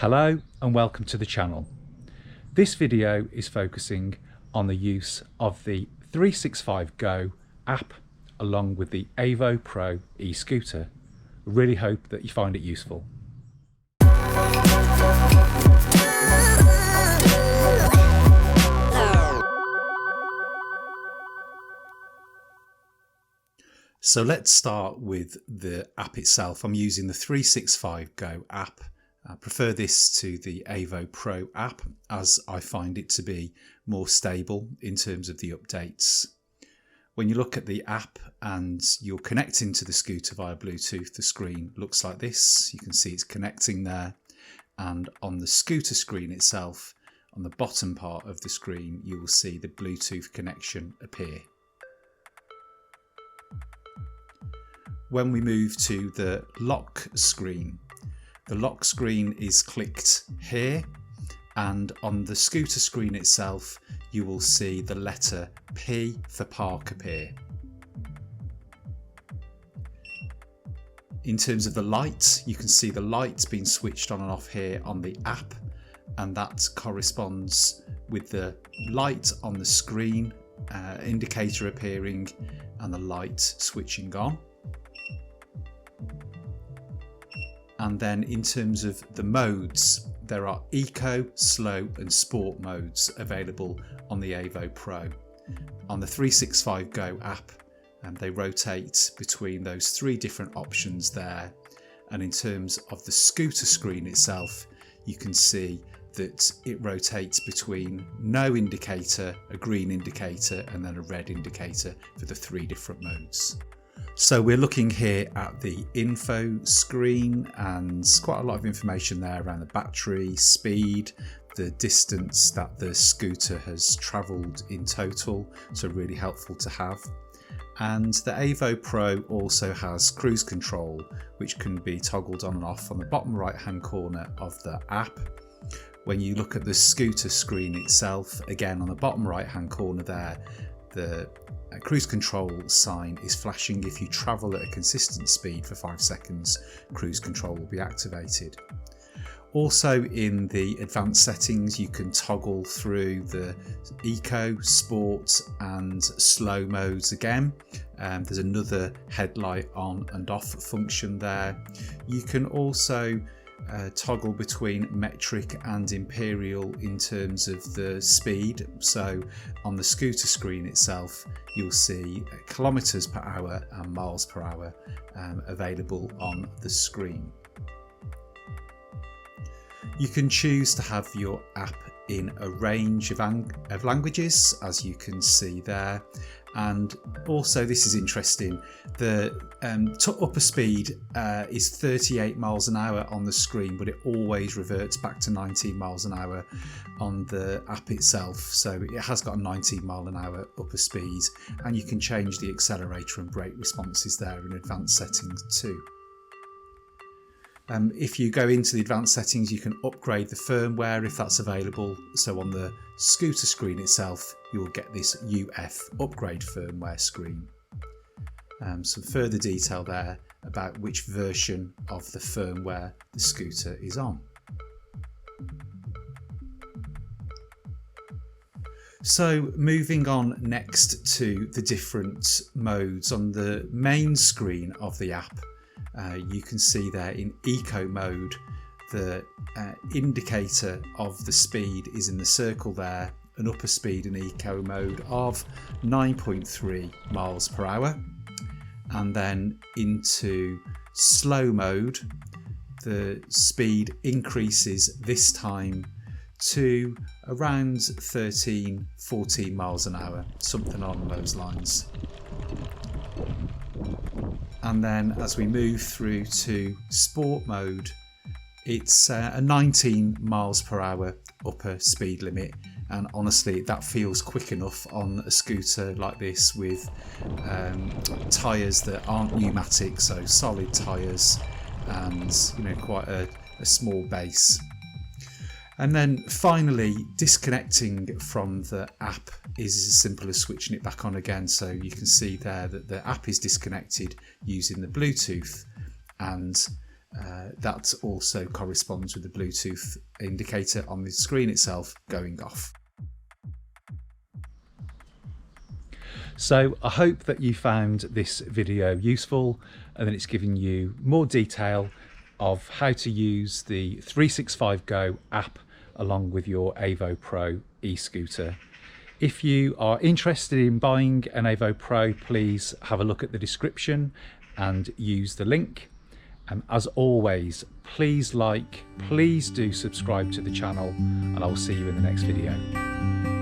Hello and welcome to the channel. This video is focusing on the use of the 365 Go app along with the Aovo Pro E-Scooter. Really hope that you find it useful. So let's start with the app itself. I'm using the 365 Go app. I prefer this to the Aovo Pro app as I find it to be more stable in terms of the updates. When you look at the app and you're connecting to the scooter via Bluetooth, the screen looks like this. You can see it's connecting there, and on the scooter screen itself, on the bottom part of the screen, you will see the Bluetooth connection appear. When we move to the lock screen, the lock screen is clicked here, and on the scooter screen itself you will see the letter P for park appear. In terms of the light, you can see the light being switched on and off here on the app, and that corresponds with the light on the screen, indicator appearing and the light switching on. And then in terms of the modes, there are Eco, Slow and Sport modes available on the Aovo Pro. On the 365 Go app, they rotate between those three different options there. And in terms of the scooter screen itself, you can see that it rotates between no indicator, a green indicator and then a red indicator for the three different modes. So we're looking here at the info screen, and quite a lot of information there around the battery, speed, the distance that the scooter has travelled in total, so really helpful to have. And the Aovo Pro also has cruise control, which can be toggled on and off on the bottom right hand corner of the app. When you look at the scooter screen itself, again on the bottom right hand corner there, the cruise control sign is flashing. If you travel at a consistent speed for 5 seconds, cruise control will be activated. Also in the advanced settings, you can toggle through the Eco, Sport and Slow modes again. There's another headlight on and off function there. You can also toggle between metric and imperial in terms of the speed. So on the scooter screen itself, you'll see kilometers per hour and miles per hour available on the screen. You can choose to have your app in a range of languages, as you can see there. And also, this is interesting, the upper speed is 38 miles an hour on the screen, but it always reverts back to 19 miles an hour on the app itself. So it has got a 19 mile an hour upper speed, and you can change the accelerator and brake responses there in advanced settings too. If you go into the advanced settings, you can upgrade the firmware if that's available. So on the scooter screen itself, you will get this UF upgrade firmware screen. Some further detail there about which version of the firmware the scooter is on. So moving on next to the different modes on the main screen of the app. You can see there in Eco mode, the indicator of the speed is in the circle there, an upper speed in Eco mode of 9.3 miles per hour. And then into slow mode, the speed increases this time to around 13-14 miles an hour, something along those lines. And then as we move through to sport mode, it's a 19 miles per hour upper speed limit, and honestly that feels quick enough on a scooter like this with tyres that aren't pneumatic, so solid tyres, and quite a small base. And then finally, disconnecting from the app is as simple as switching it back on again. So you can see there that the app is disconnected using the Bluetooth, and that also corresponds with the Bluetooth indicator on the screen itself going off. So I hope that you found this video useful and that it's given you more detail of how to use the 365 Go app along with your Aovo Pro e-scooter. If you are interested in buying an Aovo Pro, please have a look at the description and use the link. As always, please do subscribe to the channel, and I will see you in the next video.